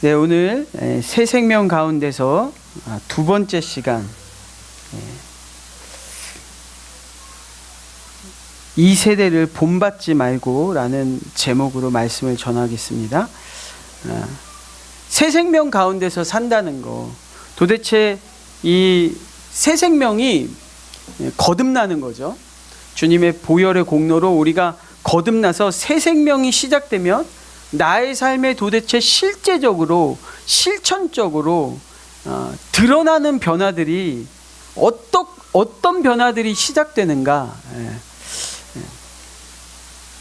네, 오늘 새 생명 가운데서 두 번째 시간, 이 세대를 본받지 말고 라는 제목으로 말씀을 전하겠습니다. 새 생명 가운데서 산다는 거, 도대체 이 새 생명이 거듭나는 거죠. 주님의 보혈의 공로로 우리가 거듭나서 새 생명이 시작되면 나의 삶에 도대체 실제적으로 실천적으로 드러나는 변화들이 어떤 변화들이 시작되는가,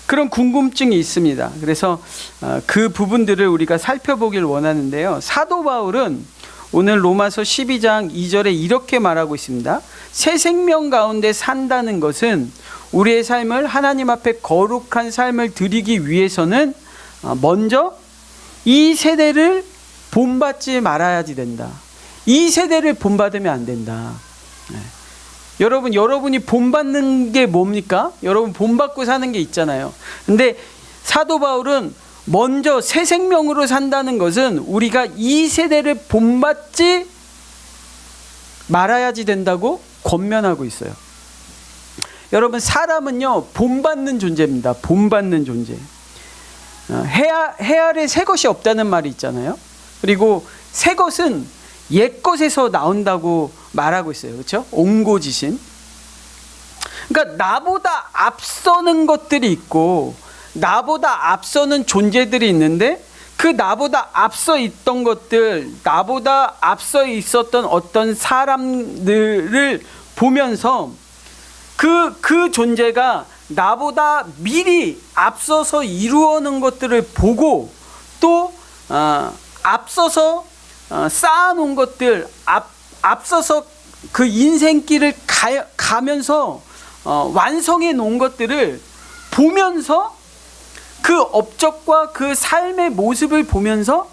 그런 궁금증이 있습니다. 그래서 그 부분들을 우리가 살펴보길 원하는데요. 사도 바울은 오늘 로마서 12장 2절에 이렇게 말하고 있습니다. 새 생명 가운데 산다는 것은 우리의 삶을 하나님 앞에 거룩한 삶을 드리기 위해서는 먼저 이 세대를 본받지 말아야지 된다. 이 세대를 본받으면 안 된다. 여러분이 본받는 게 뭡니까? 여러분 본받고 사는 게 있잖아요. 근데 사도 바울은 먼저 새 생명으로 산다는 것은 우리가 이 세대를 본받지 말아야지 된다고 권면하고 있어요. 여러분, 사람은요 본받는 존재입니다. 본받는 존재. 해 아래 새 것이 없다는 말이 있잖아요. 그리고 새 것은 옛 것에서 나온다고 말하고 있어요. 그렇죠? 옹고지신. 그러니까 나보다 앞서는 것들이 있고 나보다 앞서는 존재들이 있는데, 그 나보다 앞서 있던 것들, 나보다 앞서 있었던 어떤 사람들을 보면서 그 존재가 나보다 미리 앞서서 이루어놓은 것들을 보고 또 앞서서 쌓아놓은 것들, 앞서서 그 인생길을 가면서 완성해 놓은 것들을 보면서 그 업적과 그 삶의 모습을 보면서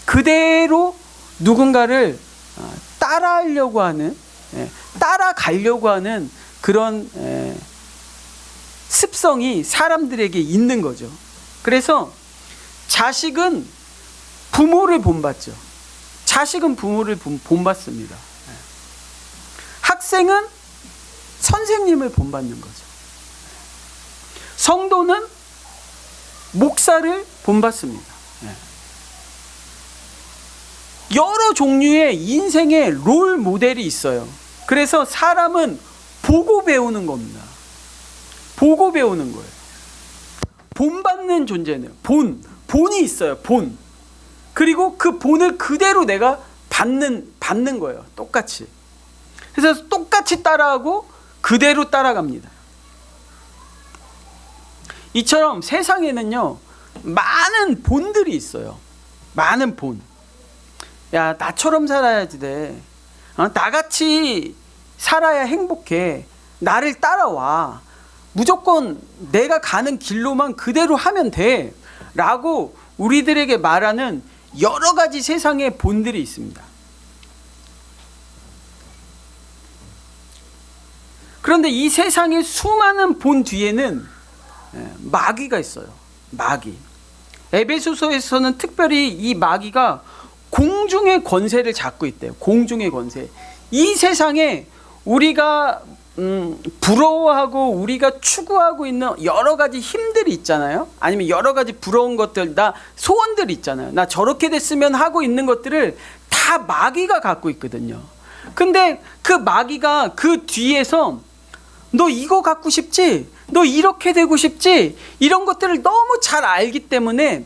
그대로 누군가를 따라가려고 하는 그런 습성이 사람들에게 있는 거죠. 그래서 자식은 부모를 본받죠. 자식은 부모를 본받습니다. 학생은 선생님을 본받는 거죠. 성도는 목사를 본받습니다. 여러 종류의 인생의 롤 모델이 있어요. 그래서 사람은 보고 배우는 겁니다. 보고 배우는 거예요. 본받는 존재는 본이 있어요. 본. 그리고 그 본을 그대로 내가 받는 거예요. 똑같이. 그래서 똑같이 따라하고 그대로 따라갑니다. 이처럼 세상에는요 많은 본들이 있어요. 많은 본. 야, 나처럼 살아야지 돼. 나같이 살아야 행복해. 나를 따라와. 무조건 내가 가는 길로만 그대로 하면 돼. 라고 우리들에게 말하는 여러 가지 세상의 본들이 있습니다. 그런데 이 세상의 수많은 본 뒤에는 마귀가 있어요. 마귀. 에베소서에서는 특별히 이 마귀가 공중의 권세를 잡고 있대요. 공중의 권세. 이 세상에 우리가 부러워하고 우리가 추구하고 있는 여러 가지 힘들이 있잖아요. 아니면 여러 가지 부러운 것들, 나 소원들이 있잖아요. 나 저렇게 됐으면 하고 있는 것들을 다 마귀가 갖고 있거든요. 근데 그 마귀가 그 뒤에서 너 이거 갖고 싶지? 너 이렇게 되고 싶지? 이런 것들을 너무 잘 알기 때문에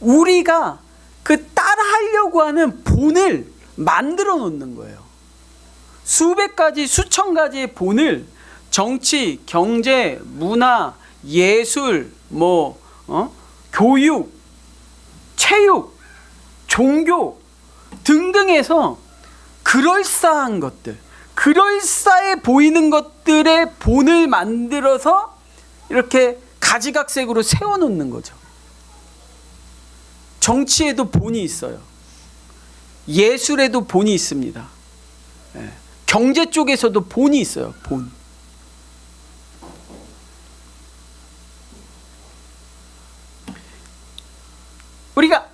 우리가 그 따라하려고 하는 본을 만들어 놓는 거예요. 수백 가지, 수천 가지의 본을 정치, 경제, 문화, 예술, 교육, 체육, 종교 등등에서 그럴싸한 것들, 그럴싸해 보이는 것들의 본을 만들어서 이렇게 가지각색으로 세워놓는 거죠. 정치에도 본이 있어요. 예술에도 본이 있습니다. 경제 쪽에서도 본이 있어요. 본. 우리가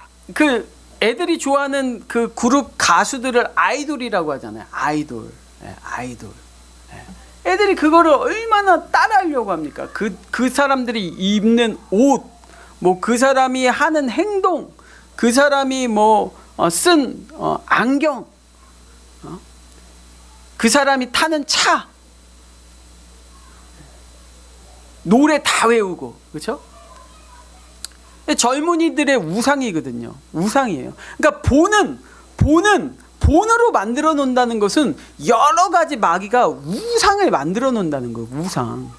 애들이 좋아하는 그 그룹 가수들을 아이돌이라고 하잖아요. 아이돌. 아이돌. 애들이 그거를 얼마나 따라하려고 합니까? 그 사람들이 입는 옷, 뭐 그 사람이 하는 행동, 그 사람이 쓴 안경, 그 사람이 타는 차, 노래 다 외우고, 그렇죠? 젊은이들의 우상이거든요. 우상이에요. 그러니까 본으로 만들어 놓는다는 것은 여러 가지 마귀가 우상을 만들어 놓는다는 거예요. 우상.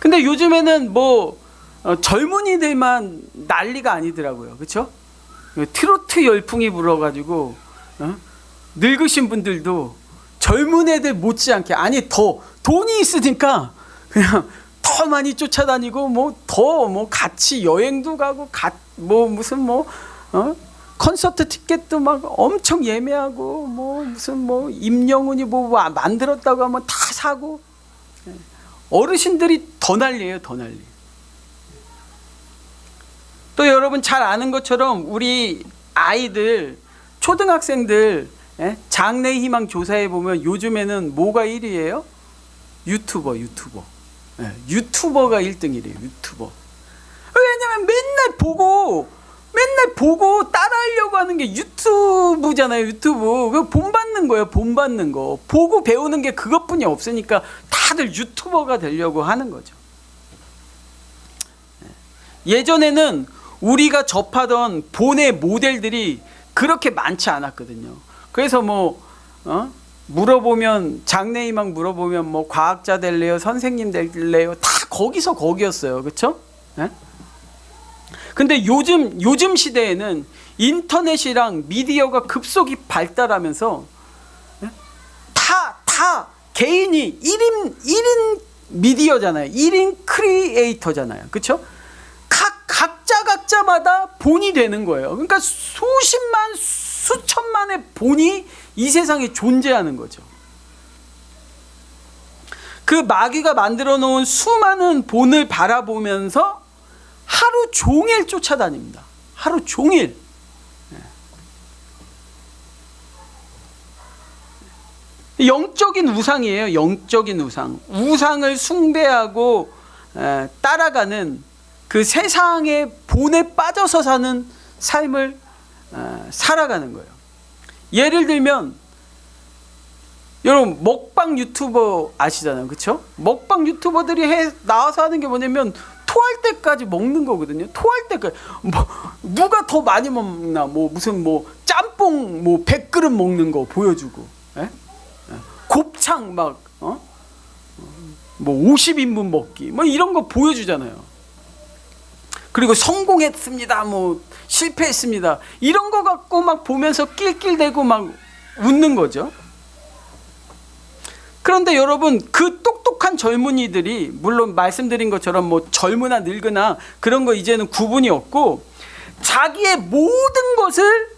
근데 요즘에는 젊은이들만 난리가 아니더라고요. 그렇죠? 트로트 열풍이 불어가지고 늙으신 분들도 젊은 애들 못지않게, 아니 더 돈이 있으니까 그냥 더 많이 쫓아다니고 더 같이 여행도 가고 무슨 콘서트 티켓도 막 엄청 예매하고 무슨 임영웅이 만들었다고 하면 다 사고, 어르신들이 더 난리예요. 더 난리. 또 여러분 잘 아는 것처럼 우리 아이들, 초등학생들 장래 희망 조사해 보면 요즘에는 뭐가 1위예요? 유튜버. 유튜버가 1등이래요. 유튜버. 왜냐면 맨날 보고 따라하려고 하는 게 유튜브잖아요. 유튜브. 그 본받는 거예요. 본받는 거. 보고 배우는 게 그것뿐이 없으니까 다들 유튜버가 되려고 하는 거죠. 예전에는 우리가 접하던 본의 모델들이 그렇게 많지 않았거든요. 그래서 물어보면, 장래희망 물어보면 과학자 될래요? 선생님 될래요? 다 거기였어요. 그렇죠? 근데 요즘 시대에는 인터넷이랑 미디어가 급속히 발달하면서 다 개인이 1인 미디어잖아요. 1인 크리에이터잖아요. 그렇죠? 각자마다 본이 되는 거예요. 그러니까 수십만, 수천만의 본이 이 세상에 존재하는 거죠. 그 마귀가 만들어 놓은 수많은 본을 바라보면서 하루 종일 쫓아다닙니다. 하루 종일. 영적인 우상이에요. 영적인 우상. 우상을 숭배하고 따라가는 그 세상의 본에 빠져서 사는 삶을 살아가는 거예요. 예를 들면 여러분 먹방 유튜버 아시잖아요. 그렇죠? 먹방 유튜버들이 나와서 하는 게 뭐냐면 토할 때까지 먹는 거거든요. 토할 때까지. 누가 더 많이 먹나, 무슨 짬뽕 100그릇 먹는 거 보여주고, 곱창 50인분 먹기 이런 거 보여주잖아요. 그리고 성공했습니다, 실패했습니다, 이런 거 갖고 보면서 낄낄대고 웃는 거죠. 그런데 여러분, 그 똑똑한 젊은이들이, 물론 말씀드린 것처럼 젊으나 늙으나 그런 거 이제는 구분이 없고, 자기의 모든 것을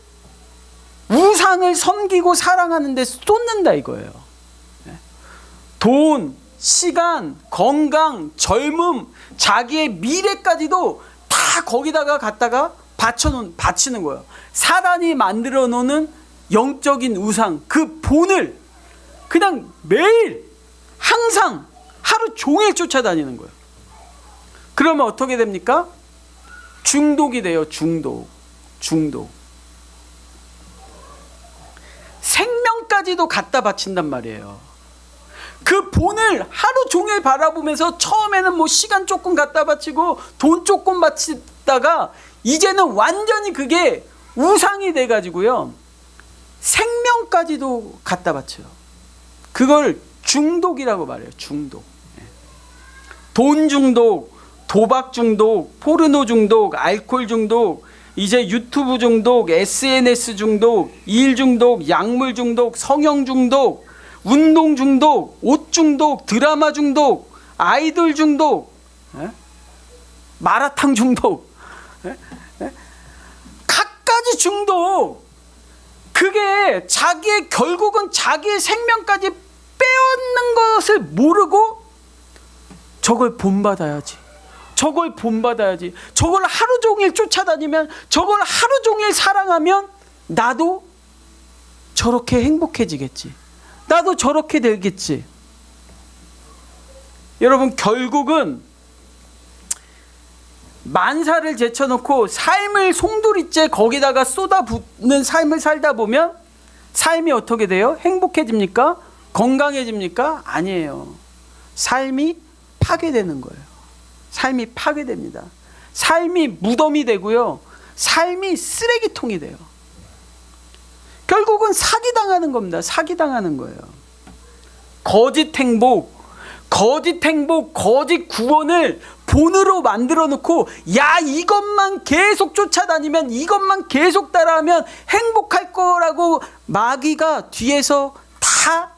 우상을 섬기고 사랑하는 데 쏟는다 이거예요. 돈, 시간, 건강, 젊음, 자기의 미래까지도 다 거기다가 갖다가 바치는 거예요. 사단이 만들어 놓는 영적인 우상, 그 본을 그냥 매일 항상 하루 종일 쫓아다니는 거예요. 그러면 어떻게 됩니까? 중독이 돼요. 중독. 생명까지도 갖다 바친단 말이에요. 그 본을 하루 종일 바라보면서 처음에는 시간 조금 갖다 바치고 돈 조금 바치다가 이제는 완전히 그게 우상이 돼가지고요, 생명까지도 갖다 바쳐요. 그걸 중독이라고 말해요. 중독. 돈 중독, 도박 중독, 포르노 중독, 알코올 중독, 이제 유튜브 중독, SNS 중독, 일 중독, 약물 중독, 성형 중독, 운동 중독, 옷 중독, 드라마 중독, 아이돌 중독, 마라탕 중독, 갖가지 중독. 그게 결국은 자기의 생명까지 빼앗는 것을 모르고 저걸 본받아야지, 저걸 본받아야지. 저걸 하루 종일 쫓아다니면, 저걸 하루 종일 사랑하면 나도 저렇게 행복해지겠지. 나도 저렇게 되겠지. 여러분, 결국은 만사를 제쳐놓고 삶을 송두리째 거기다가 쏟아붓는 삶을 살다 보면 삶이 어떻게 돼요? 행복해집니까? 건강해집니까? 아니에요. 삶이 파괴되는 거예요. 삶이 파괴됩니다. 삶이 무덤이 되고요. 삶이 쓰레기통이 돼요. 결국은 사기당하는 겁니다. 사기당하는 거예요. 거짓 행복, 거짓 구원을 본으로 만들어 놓고, 야, 이것만 계속 쫓아다니면, 이것만 계속 따라하면 행복할 거라고 마귀가 뒤에서 다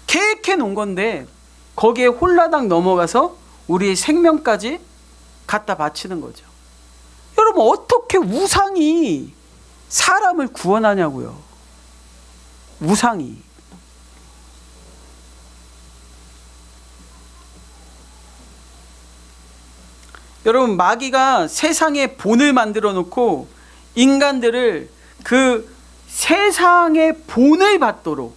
계획해 놓은 건데, 거기에 홀라당 넘어가서 우리의 생명까지 갖다 바치는 거죠. 여러분, 어떻게 우상이 사람을 구원하냐고요. 우상이. 여러분, 마귀가 세상의 본을 만들어 놓고 인간들을 그 세상의 본을 받도록,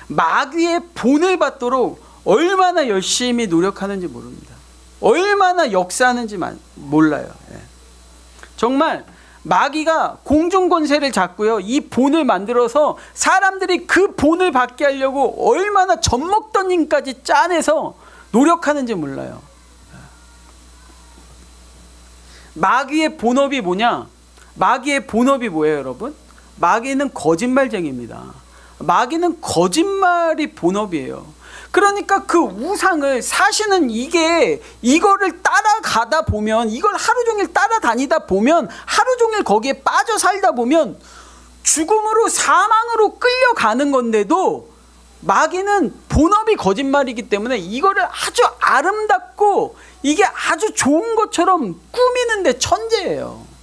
마귀의 본을 받도록 얼마나 열심히 노력하는지 모릅니다. 얼마나 역사하는지 몰라요. 정말 마귀가 공중권세를 잡고요, 이 본을 만들어서 사람들이 그 본을 받게 하려고 얼마나 젖먹던 힘까지 짜내서 노력하는지 몰라요. 마귀의 본업이 뭐냐? 마귀의 본업이 뭐예요, 여러분? 마귀는 거짓말쟁이입니다. 마귀는 거짓말이 본업이에요. 그러니까 그 우상을, 사실은 이거를 따라가다 보면, 이걸 하루 종일 따라다니다 보면, 하루 종일 거기에 빠져 살다 보면 죽음으로, 사망으로 끌려가는 건데도 마귀는 본업이 거짓말이기 때문에 이거를 아주 아름답고 이게 아주 좋은 것처럼 꾸미는데 천재예요.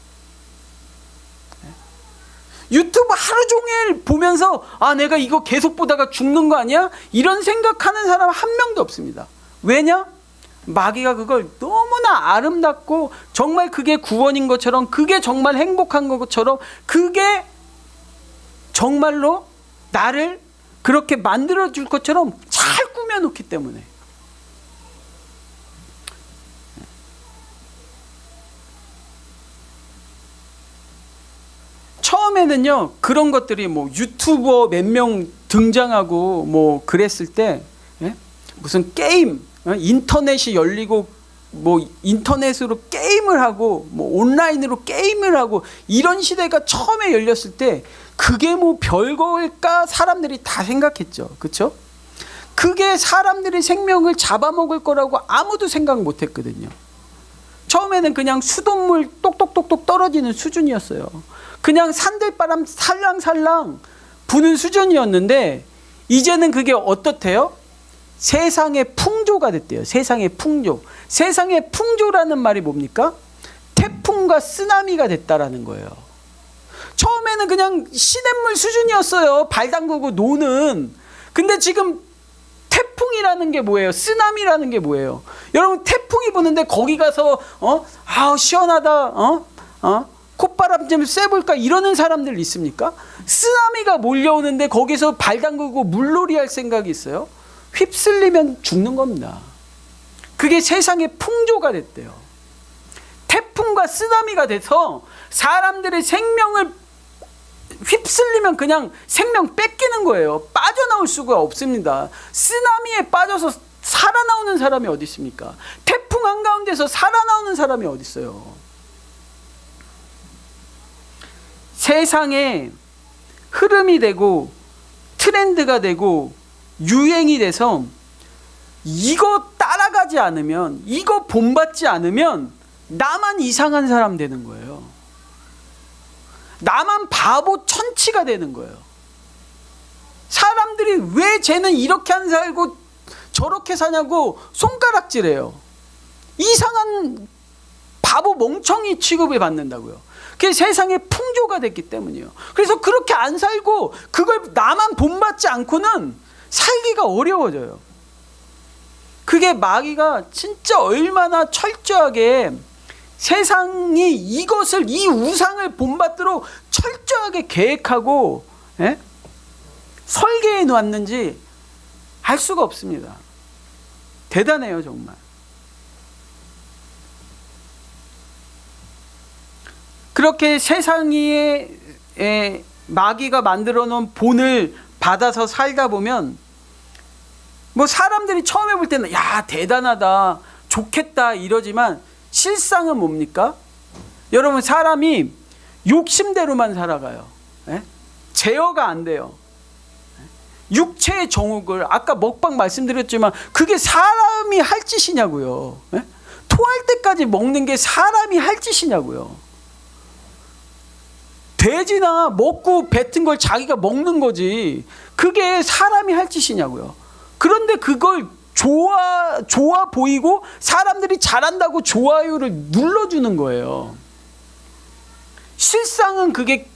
유튜브 하루 종일 보면서, 아, 내가 이거 계속 보다가 죽는 거 아니야? 이런 생각하는 사람 한 명도 없습니다. 왜냐? 마귀가 그걸 너무나 아름답고 정말 그게 구원인 것처럼, 그게 정말 행복한 것처럼, 그게 정말로 나를 그렇게 만들어줄 것처럼 잘 꾸며놓기 때문에. 처음에는요, 그런 것들이 뭐 유튜버 몇 명 등장하고 뭐 그랬을 때, 무슨 게임, 인터넷이 열리고 뭐 인터넷으로 게임을 하고 뭐 온라인으로 게임을 하고 이런 시대가 처음에 열렸을 때 그게 뭐 별거일까 사람들이 다 생각했죠. 그렇죠? 그게 사람들의 생명을 잡아먹을 거라고 아무도 생각 못 했거든요. 처음에는 그냥 수돗물 똑똑똑똑 떨어지는 수준이었어요. 그냥 산들바람 살랑살랑 부는 수준이었는데, 이제는 그게 어떻대요? 세상의 풍조가 됐대요. 세상의 풍조. 세상의 풍조라는 말이 뭡니까? 태풍과 쓰나미가 됐다라는 거예요. 처음에는 그냥 시냇물 수준이었어요. 발 담그고 노는. 근데 지금 태풍이라는 게 뭐예요? 쓰나미라는 게 뭐예요? 여러분, 태풍이 부는데 거기 가서 시원하다, 콧바람 좀 쐬볼까 이러는 사람들 있습니까? 쓰나미가 몰려오는데 거기서 발 담그고 물놀이 할 생각이 있어요? 휩쓸리면 죽는 겁니다. 그게 세상의 풍조가 됐대요. 태풍과 쓰나미가 돼서 사람들의 생명을 휩쓸리면 그냥 생명 뺏기는 거예요. 빠져나올 수가 없습니다. 쓰나미에 빠져서 살아나오는 사람이 어디 있습니까? 태풍 한가운데서 살아나오는 사람이 어디 있어요? 세상에 흐름이 되고 트렌드가 되고 유행이 돼서 이거 따라가지 않으면, 이거 본받지 않으면 나만 이상한 사람 되는 거예요. 나만 바보 천치가 되는 거예요. 사람들이 왜 쟤는 이렇게 안 살고 저렇게 사냐고 손가락질해요. 이상한 바보 멍청이 취급을 받는다고요. 그게 세상의 풍조가 됐기 때문이에요. 그래서 그렇게 안 살고 그걸 나만 본받지 않고는 살기가 어려워져요. 그게 마귀가 진짜 얼마나 철저하게 세상이 이것을, 이 우상을 본받도록 철저하게 계획하고 설계해 놓았는지 알 수가 없습니다. 대단해요, 정말. 그렇게 세상에 마귀가 만들어 놓은 본을 받아서 살다 보면 뭐 사람들이 처음에 볼 때는 야, 대단하다, 좋겠다 이러지만 실상은 뭡니까? 여러분, 사람이 욕심대로만 살아가요. 제어가 안 돼요. 육체의 정욕을, 아까 먹방 말씀드렸지만 그게 사람이 할 짓이냐고요. 토할 때까지 먹는 게 사람이 할 짓이냐고요. 돼지나 먹고 뱉은 걸 자기가 먹는 거지 그게 사람이 할 짓이냐고요. 그런데 그걸 좋아 보이고 사람들이 잘한다고 좋아요를 눌러주는 거예요. 실상은 그게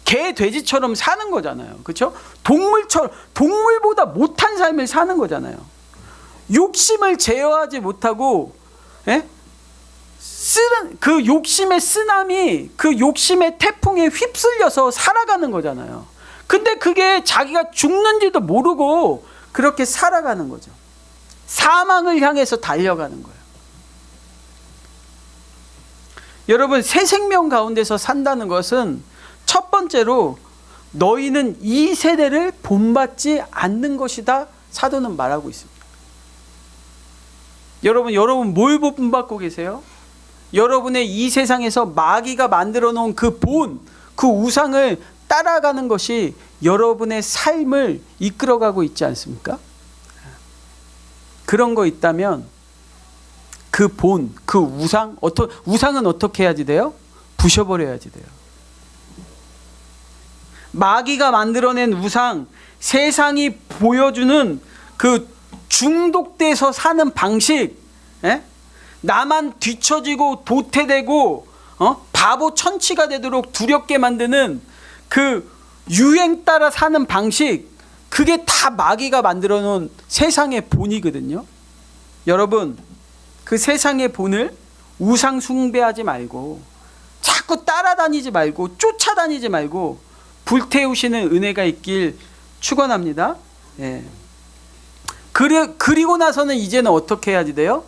개, 돼지처럼 사는 거잖아요. 그렇죠? 동물보다 못한 삶을 사는 거잖아요. 욕심을 제어하지 못하고 그 욕심의 쓰나미, 그 욕심의 태풍에 휩쓸려서 살아가는 거잖아요. 근데 그게 자기가 죽는지도 모르고 그렇게 살아가는 거죠. 사망을 향해서 달려가는 거예요. 여러분, 새 생명 가운데서 산다는 것은 첫 번째로 너희는 이 세대를 본받지 않는 것이다, 사도는 말하고 있습니다. 여러분 뭘 본받고 계세요? 여러분의 이 세상에서 마귀가 만들어 놓은 그 본, 그 우상을 따라가는 것이 여러분의 삶을 이끌어가고 있지 않습니까? 그런 거 있다면 그 본, 그 우상은 어떻게 해야지 돼요? 부셔버려야지 돼요. 마귀가 만들어낸 우상, 세상이 보여주는 그 중독돼서 사는 방식, 나만 뒤처지고 도태되고 바보 천치가 되도록 두렵게 만드는 그 유행 따라 사는 방식, 그게 다 마귀가 만들어 놓은 세상의 본이거든요. 여러분, 그 세상의 본을 우상 숭배하지 말고 자꾸 따라다니지 말고 쫓아다니지 말고 불태우시는 은혜가 있길 축원합니다. 그리고 나서는 이제는 어떻게 해야지 돼요?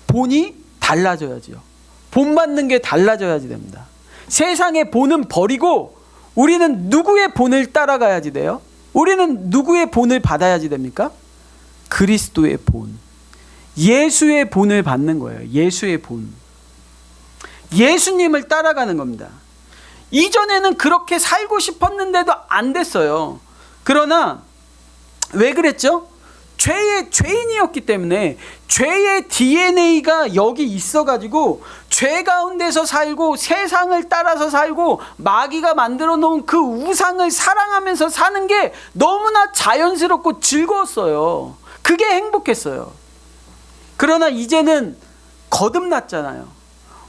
본이 달라져야죠. 본받는 게 달라져야지 됩니다. 세상의 본은 버리고 우리는 누구의 본을 따라가야지 돼요? 우리는 누구의 본을 받아야지 됩니까? 그리스도의 본, 예수의 본을 받는 거예요. 예수의 본, 예수님을 따라가는 겁니다. 이전에는 그렇게 살고 싶었는데도 안 됐어요. 그러나 왜 그랬죠? 죄인이었기 때문에 죄의 DNA가 여기 있어가지고 죄 가운데서 살고 세상을 따라서 살고 마귀가 만들어 놓은 그 우상을 사랑하면서 사는 게 너무나 자연스럽고 즐거웠어요. 그게 행복했어요. 그러나 이제는 거듭났잖아요.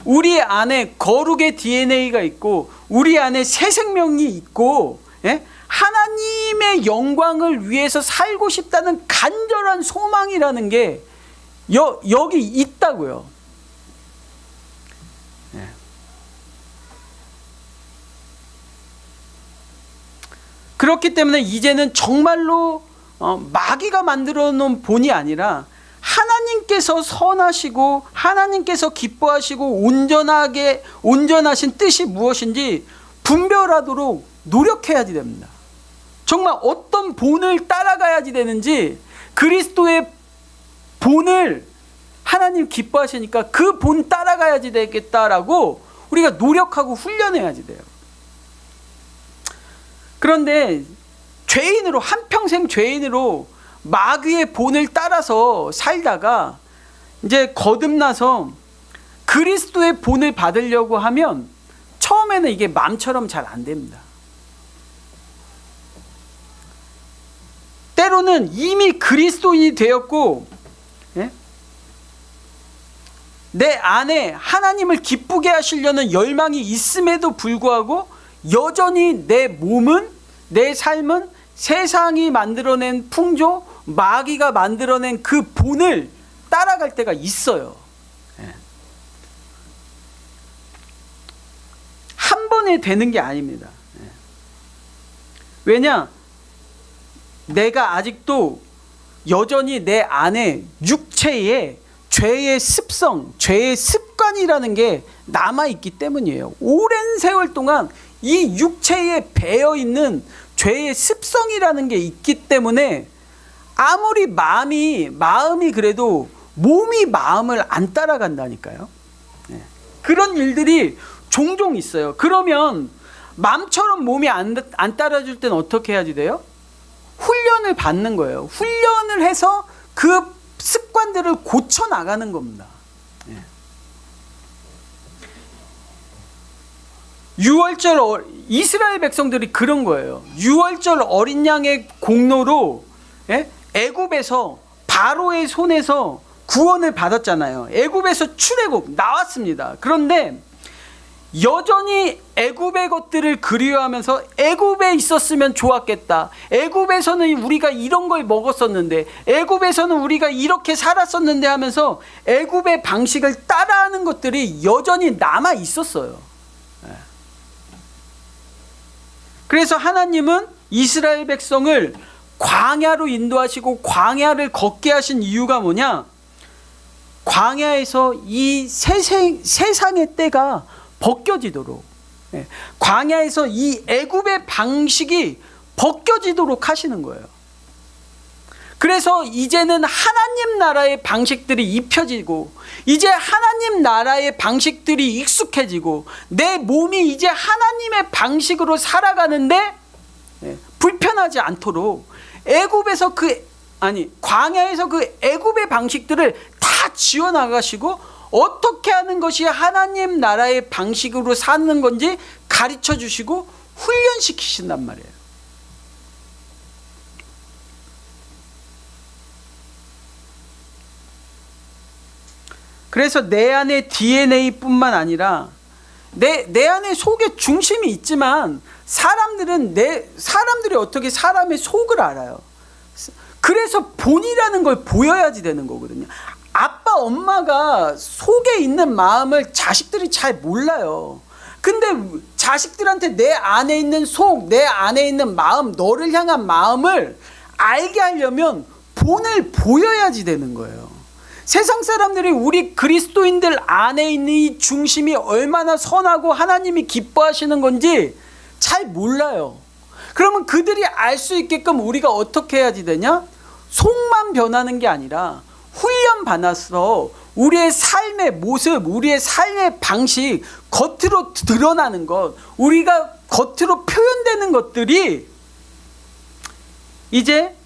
우리 안에 거룩의 DNA가 있고 우리 안에 새 생명이 있고 하나님의 영광을 위해서 살고 싶다는 간절한 소망이라는 게 여기 있다고요. 그렇기 때문에 이제는 정말로 마귀가 만들어 놓은 본이 아니라 하나님께서 선하시고 하나님께서 기뻐하시고 온전하신 뜻이 무엇인지 분별하도록 노력해야지 됩니다. 정말 어떤 본을 따라가야지 되는지, 그리스도의 본을 하나님 기뻐하시니까 그 본 따라가야지 되겠다라고 우리가 노력하고 훈련해야지 돼요. 그런데 죄인으로, 한평생 죄인으로 마귀의 본을 따라서 살다가 이제 거듭나서 그리스도의 본을 받으려고 하면 처음에는 이게 마음처럼 잘 안 됩니다. 때로는 이미 그리스도인이 되었고 내 안에 하나님을 기쁘게 하시려는 열망이 있음에도 불구하고 여전히 내 몸은, 내 삶은 세상이 만들어낸 풍조, 마귀가 만들어낸 그 본을 따라갈 때가 있어요. 한 번에 되는 게 아닙니다. 왜냐? 내가 아직도 여전히 내 안에 육체에 죄의 습성, 죄의 습관이라는 게 남아있기 때문이에요. 오랜 세월 동안 이 육체에 배어있는 죄의 습성이라는 게 있기 때문에 아무리 마음이 그래도 몸이 마음을 안 따라간다니까요. 그런 일들이 종종 있어요. 그러면 마음처럼 몸이 안 따라줄 때는 어떻게 해야지 돼요? 훈련을 받는 거예요. 훈련을 해서 그 습관들을 고쳐 나가는 겁니다. 유월절 이스라엘 백성들이 그런 거예요. 유월절 어린 양의 공로로 애굽에서 바로의 손에서 구원을 받았잖아요. 애굽에서 출애굽 나왔습니다. 그런데 여전히 애굽의 것들을 그리워하면서 애굽에 있었으면 좋았겠다. 애굽에서는 우리가 이런 걸 먹었었는데, 애굽에서는 우리가 이렇게 살았었는데 하면서 애굽의 방식을 따라하는 것들이 여전히 남아 있었어요. 그래서 하나님은 이스라엘 백성을 광야로 인도하시고 광야를 걷게 하신 이유가 뭐냐? 광야에서 이 세상의 때가 벗겨지도록, 광야에서 이 애굽의 방식이 벗겨지도록 하시는 거예요. 그래서 이제는 하나님 나라의 방식들이 입혀지고, 이제 하나님 나라의 방식들이 익숙해지고, 내 몸이 이제 하나님의 방식으로 살아가는데 불편하지 않도록 광야에서 그 애굽의 방식들을 다 지워 나가시고, 어떻게 하는 것이 하나님 나라의 방식으로 사는 건지 가르쳐 주시고 훈련시키신단 말이에요. 그래서 내 안에 DNA뿐만 아니라 내 안에 속에 중심이 있지만 사람들이 어떻게 사람의 속을 알아요. 그래서 본이라는 걸 보여야지 되는 거거든요. 아빠 엄마가 속에 있는 마음을 자식들이 잘 몰라요. 근데 자식들한테 내 안에 있는 속, 내 안에 있는 마음, 너를 향한 마음을 알게 하려면 본을 보여야지 되는 거예요. 세상 사람들이 우리 그리스도인들 안에 있는 이 중심이 얼마나 선하고 하나님이 기뻐하시는 건지 잘 몰라요. 그러면 그들이 알 수 있게끔 우리가 어떻게 해야지 되냐? 속만 변하는 게 아니라 훈련 받아서 우리의 삶의 모습, 우리의 삶의 방식, 겉으로 드러나는 것, 우리가 겉으로 표현되는 것들이 이제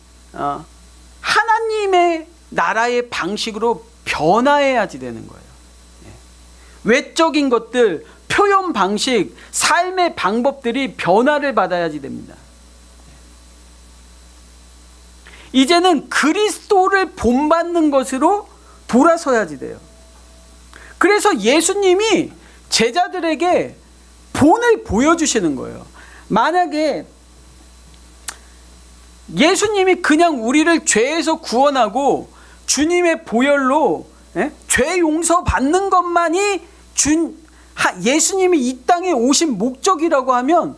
하나님의 나라의 방식으로 변화해야지 되는 거예요. 외적인 것들, 표현 방식, 삶의 방법들이 변화를 받아야지 됩니다. 이제는 그리스도를 본받는 것으로 돌아서야지 돼요. 그래서 예수님이 제자들에게 본을 보여주시는 거예요. 만약에 예수님이 그냥 우리를 죄에서 구원하고 주님의 보혈로 죄 용서 받는 것만이 예수님이 이 땅에 오신 목적이라고 하면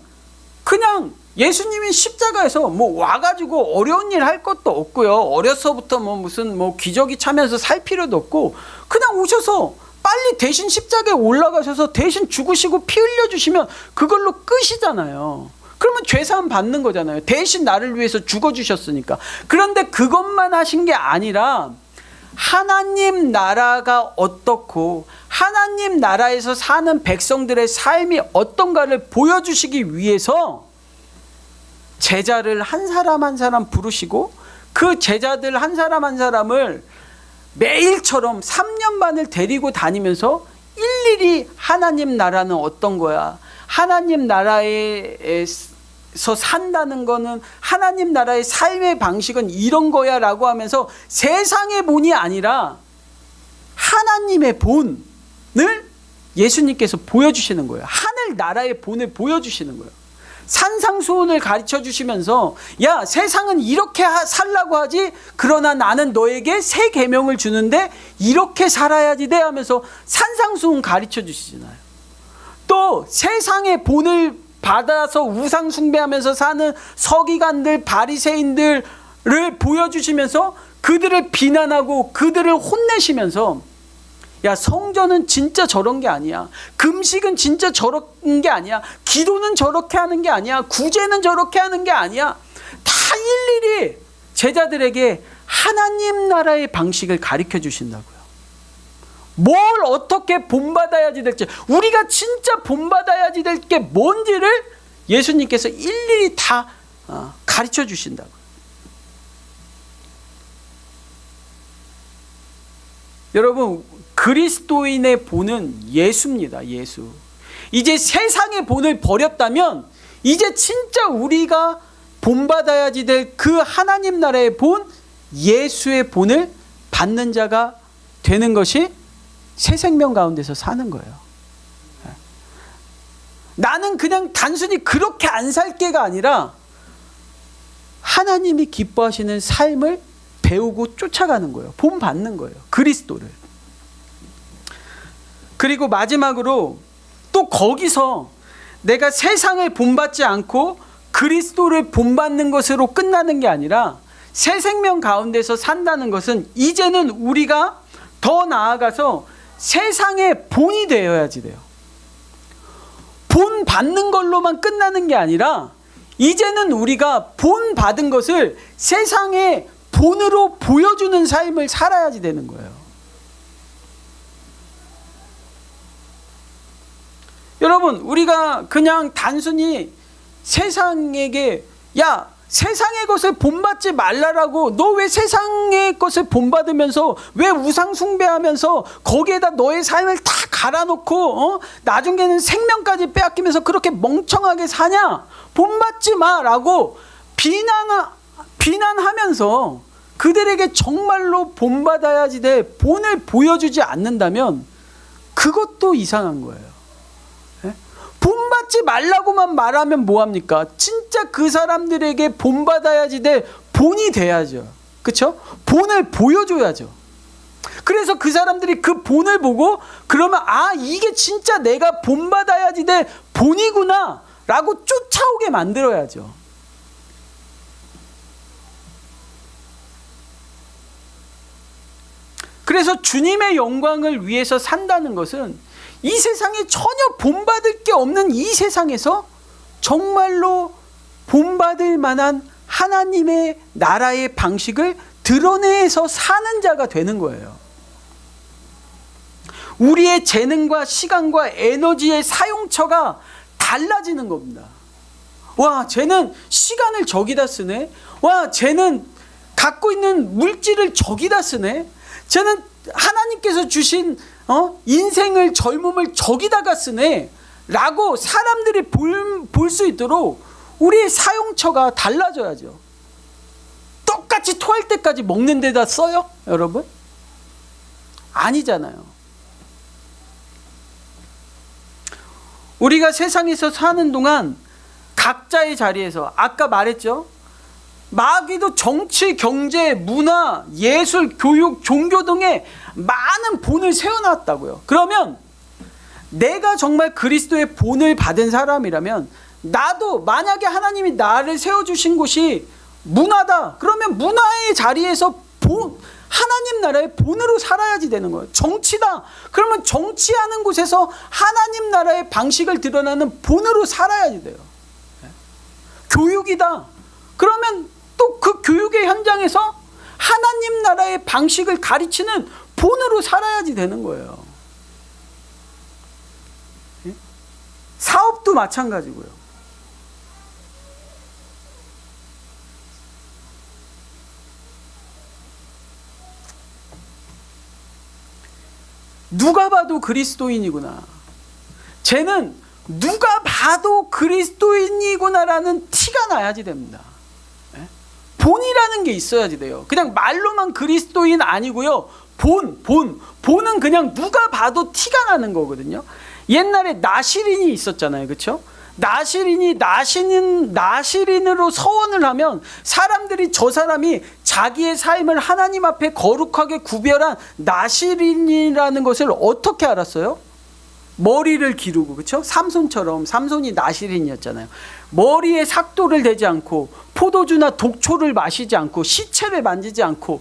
그냥 예수님이 십자가에서 와가지고 어려운 일 할 것도 없고요. 어려서부터 무슨 기저귀 차면서 살 필요도 없고 그냥 오셔서 빨리 대신 십자가에 올라가셔서 대신 죽으시고 피 흘려주시면 그걸로 끝이잖아요. 그러면 죄사함 받는 거잖아요. 대신 나를 위해서 죽어주셨으니까. 그런데 그것만 하신 게 아니라 하나님 나라가 어떻고 하나님 나라에서 사는 백성들의 삶이 어떤가를 보여주시기 위해서 제자를 한 사람 한 사람 부르시고 그 제자들 한 사람 한 사람을 매일처럼 3년 반을 데리고 다니면서 일일이 하나님 나라는 어떤 거야, 하나님 나라에서 산다는 거는, 하나님 나라의 삶의 방식은 이런 거야 라고 하면서 세상의 본이 아니라 하나님의 본을 예수님께서 보여주시는 거예요. 하늘 나라의 본을 보여주시는 거예요. 산상수훈을 가르쳐 주시면서 야, 세상은 이렇게 살라고 하지, 그러나 나는 너에게 새 계명을 주는데 이렇게 살아야지 돼 하면서 산상수훈 가르쳐 주시잖아요. 또 세상의 본을 받아서 우상 숭배하면서 사는 서기관들, 바리새인들을 보여주시면서 그들을 비난하고 그들을 혼내시면서 야, 성전은 진짜 저런 게 아니야, 금식은 진짜 저런 게 아니야, 기도는 저렇게 하는 게 아니야, 구제는 저렇게 하는 게 아니야, 다 일일이 제자들에게 하나님 나라의 방식을 가르쳐 주신다고요. 뭘 어떻게 본받아야지 될지, 우리가 진짜 본받아야지 될 게 뭔지를 예수님께서 일일이 다 가르쳐 주신다고요. 여러분, 그리스도인의 본은 예수입니다. 예수. 이제 세상의 본을 버렸다면 이제 진짜 우리가 본받아야지 될 그 하나님 나라의 본, 예수의 본을 받는 자가 되는 것이 새 생명 가운데서 사는 거예요. 나는 그냥 단순히 그렇게 안 살게가 아니라 하나님이 기뻐하시는 삶을 배우고 쫓아가는 거예요. 본 받는 거예요. 그리스도를. 그리고 마지막으로 또 거기서 내가 세상을 본받지 않고 그리스도를 본받는 것으로 끝나는 게 아니라 새 생명 가운데서 산다는 것은 이제는 우리가 더 나아가서 세상의 본이 되어야지 돼요. 본 받는 걸로만 끝나는 게 아니라 이제는 우리가 본 받은 것을 세상의 본으로 보여주는 삶을 살아야지 되는 거예요. 여러분, 우리가 그냥 단순히 세상에게 야, 세상의 것을 본받지 말라라고, 너 왜 세상의 것을 본받으면서 왜 우상 숭배하면서 거기에다 너의 삶을 다 갈아놓고 나중에는 생명까지 빼앗기면서 그렇게 멍청하게 사냐, 본받지 마라고 비난하면서 그들에게 정말로 본받아야지 될 본을 보여주지 않는다면 그것도 이상한 거예요. 본받지 말라고만 말하면 뭐합니까? 진짜 그 사람들에게 본받아야지 될 본이 돼야죠. 그렇죠? 본을 보여줘야죠. 그래서 그 사람들이 그 본을 보고 그러면 아, 이게 진짜 내가 본받아야지 될 본이구나 라고 쫓아오게 만들어야죠. 그래서 주님의 영광을 위해서 산다는 것은 이 세상에 전혀 본받을 게 없는 이 세상에서 정말로 본받을 만한 하나님의 나라의 방식을 드러내서 사는 자가 되는 거예요. 우리의 재능과 시간과 에너지의 사용처가 달라지는 겁니다. 와, 쟤는 시간을 저기다 쓰네. 와, 쟤는 갖고 있는 물질을 저기다 쓰네. 쟤는 하나님께서 주신 인생을, 젊음을 저기다가 쓰네 라고 사람들이 볼 수 있도록 우리의 사용처가 달라져야죠. 똑같이 토할 때까지 먹는 데다 써요? 여러분? 아니잖아요. 우리가 세상에서 사는 동안 각자의 자리에서, 아까 말했죠, 마귀도 정치, 경제, 문화, 예술, 교육, 종교 등의 많은 본을 세워놨다고요. 그러면 내가 정말 그리스도의 본을 받은 사람이라면, 나도 만약에 하나님이 나를 세워주신 곳이 문화다, 그러면 문화의 자리에서 하나님 나라의 본으로 살아야지 되는 거예요. 정치다, 그러면 정치하는 곳에서 하나님 나라의 방식을 드러나는 본으로 살아야지 돼요. 교육이다, 그러면 또 그 교육의 현장에서 하나님 나라의 방식을 가르치는 본으로 살아야지 되는 거예요. 사업도 마찬가지고요. 누가 봐도 그리스도인이구나, 쟤는 누가 봐도 그리스도인이구나라는 티가 나야지 됩니다. 본이라는 게 있어야지 돼요. 그냥 말로만 그리스도인 아니고요. 본은 그냥 누가 봐도 티가 나는 거거든요. 옛날에 나시린이 있었잖아요. 그렇죠? 나시린으로 서원을 하면 사람들이 저 사람이 자기의 삶을 하나님 앞에 거룩하게 구별한 나시린이라는 것을 어떻게 알았어요? 머리를 기르고, 그렇죠? 삼손처럼, 삼손이 나시린이었잖아요. 머리에 삭도를 대지 않고 포도주나 독초를 마시지 않고 시체를 만지지 않고,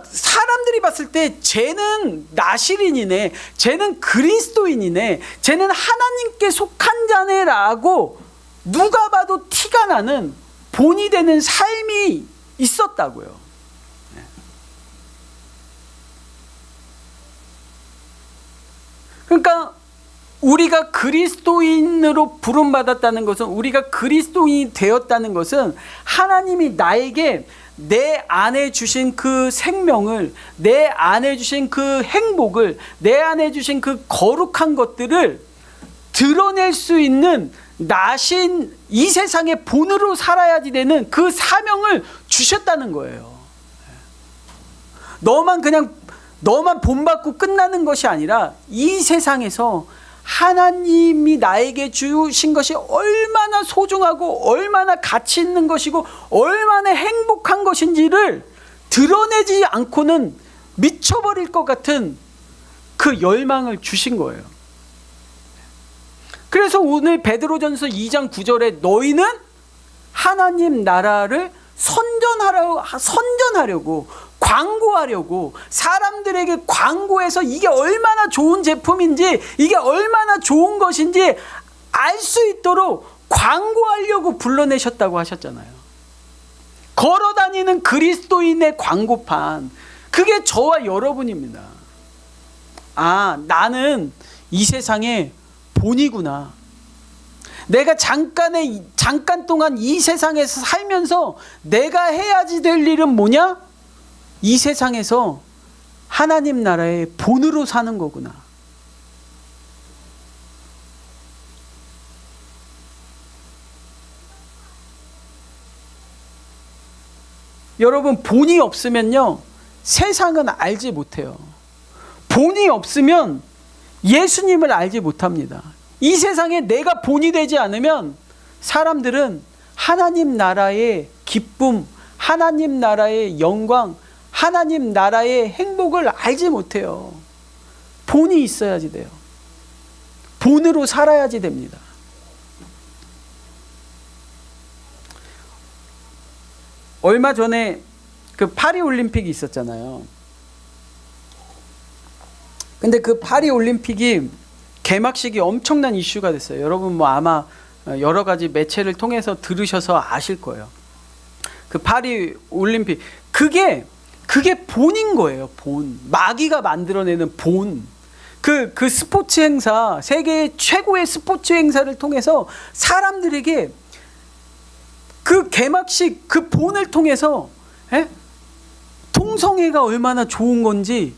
사람들이 봤을 때 쟤는 나시린이네, 쟤는 그리스도인이네, 쟤는 하나님께 속한 자네라고 누가 봐도 티가 나는 본이 되는 삶이 있었다고요. 그러니까 우리가 그리스도인으로 부름받았다는 것은, 우리가 그리스도인이 되었다는 것은 하나님이 나에게 내 안에 주신 그 생명을, 내 안에 주신 그 행복을, 내 안에 주신 그 거룩한 것들을 드러낼 수 있는 나신 이 세상의 본으로 살아야지 되는 그 사명을 주셨다는 거예요. 너만 본받고 끝나는 것이 아니라 이 세상에서 하나님이 나에게 주신 것이 얼마나 소중하고 얼마나 가치 있는 것이고 얼마나 행복한 것인지를 드러내지 않고는 미쳐버릴 것 같은 그 열망을 주신 거예요. 그래서 오늘 베드로전서 2장 9절에 너희는 하나님 나라를 선전하려고 광고하려고, 사람들에게 광고해서 이게 얼마나 좋은 제품인지, 이게 얼마나 좋은 것인지 알 수 있도록 광고하려고 불러내셨다고 하셨잖아요. 걸어다니는 그리스도인의 광고판, 그게 저와 여러분입니다. 아, 나는 이 세상의 본이구나. 내가 잠깐 동안 이 세상에서 살면서 내가 해야지 될 일은 뭐냐? 이 세상에서 하나님 나라의 본으로 사는 거구나. 여러분, 본이 없으면요, 세상은 알지 못해요. 본이 없으면 예수님을 알지 못합니다. 이 세상에 내가 본이 되지 않으면 사람들은 하나님 나라의 기쁨, 하나님 나라의 영광, 하나님 나라의 행복을 알지 못해요. 본이 있어야지 돼요. 본으로 살아야지 됩니다. 얼마 전에 그 파리 올림픽이 있었잖아요. 근데 그 파리 올림픽이 개막식이 엄청난 이슈가 됐어요. 여러분 뭐 아마 여러 가지 매체를 통해서 들으셔서 아실 거예요. 그 파리 올림픽, 그게 본인 거예요. 본. 마귀가 만들어내는 본. 그 스포츠 행사, 세계 최고의 스포츠 행사를 통해서 사람들에게 그 개막식, 그 본을 통해서 동성애가 얼마나 좋은 건지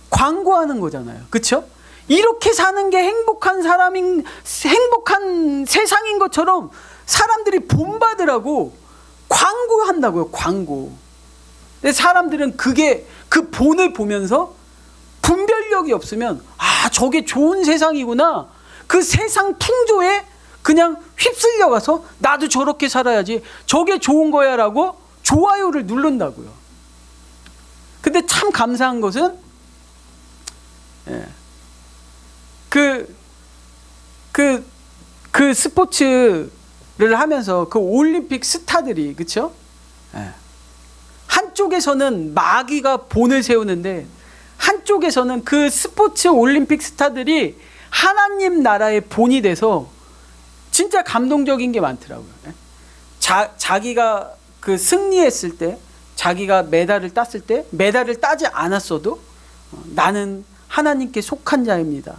광고하는 거잖아요. 그렇죠? 이렇게 사는 게 행복한 세상인 것처럼 사람들이 본받으라고 광고한다고요. 광고. 근데 사람들은 그 본을 보면서 분별력이 없으면, 아, 저게 좋은 세상이구나, 그 세상 풍조에 그냥 휩쓸려 가서 나도 저렇게 살아야지, 저게 좋은 거야 라고 좋아요를 누른다고요. 근데 참 감사한 것은 그 스포츠를 하면서 그 올림픽 스타들이, 그렇죠? 한쪽에서는 마귀가 본을 세우는데 한쪽에서는 그 스포츠 올림픽 스타들이 하나님 나라의 본이 돼서 진짜 감동적인 게 많더라고요. 자기가 그 승리했을 때, 자기가 메달을 땄을 때, 메달을 따지 않았어도 나는 하나님께 속한 자입니다.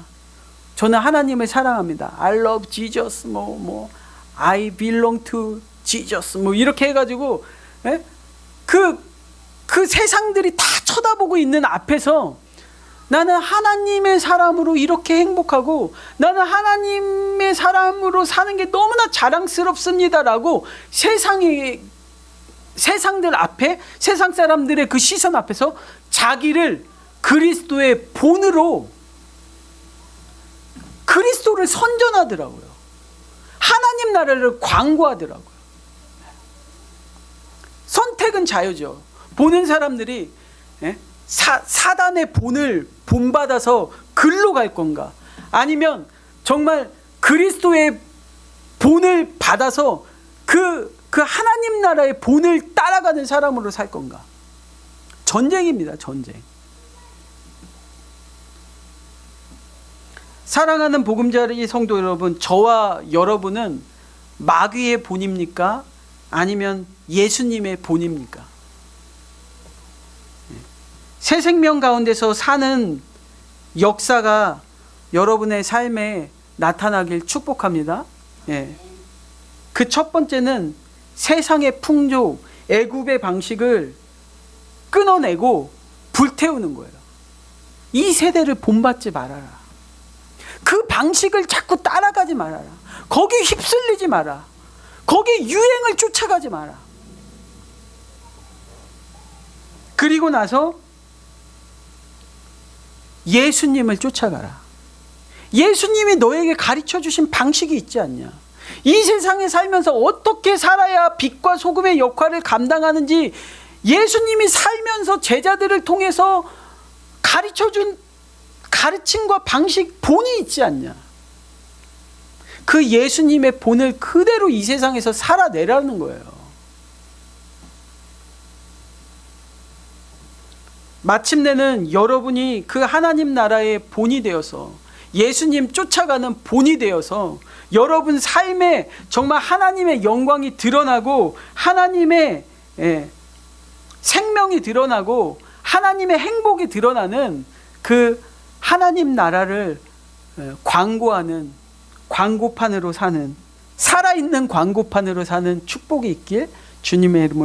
저는 하나님을 사랑합니다. I love Jesus, I belong to Jesus, 이렇게 해가지고 그 세상들이 다 쳐다보고 있는 앞에서 나는 하나님의 사람으로 이렇게 행복하고 나는 하나님의 사람으로 사는 게 너무나 자랑스럽습니다라고 세상들 앞에, 세상 사람들의 그 시선 앞에서 자기를 그리스도의 본으로 그리스도를 선전하더라고요. 하나님 나라를 광고하더라고요. 선택은 자유죠. 보는 사람들이 사단의 본을 본받아서 글로 갈 건가, 아니면 정말 그리스도의 본을 받아서 그 하나님 나라의 본을 따라가는 사람으로 살 건가. 전쟁입니다. 전쟁. 사랑하는 보금자리 성도 여러분, 저와 여러분은 마귀의 본입니까? 아니면 예수님의 본입니까? 새 생명 가운데서 사는 역사가 여러분의 삶에 나타나길 축복합니다. 그 첫 번째는 세상의 풍조, 애굽의 방식을 끊어내고 불태우는 거예요. 이 세대를 본받지 말아라. 그 방식을 자꾸 따라가지 말아라. 거기에 휩쓸리지 마라. 거기에 유행을 쫓아가지 마라. 그리고 나서 예수님을 쫓아가라. 예수님이 너에게 가르쳐 주신 방식이 있지 않냐. 이 세상에 살면서 어떻게 살아야 빛과 소금의 역할을 감당하는지 예수님이 살면서 제자들을 통해서 가르쳐준 가르침과 방식, 본이 있지 않냐. 그 예수님의 본을 그대로 이 세상에서 살아내라는 거예요. 마침내는 여러분이 그 하나님 나라의 본이 되어서, 예수님 쫓아가는 본이 되어서 여러분 삶에 정말 하나님의 영광이 드러나고 하나님의 생명이 드러나고 하나님의 행복이 드러나는 그 하나님 나라를 광고하는 광고판으로 사는, 살아있는 광고판으로 사는 축복이 있길 주님의 이름으로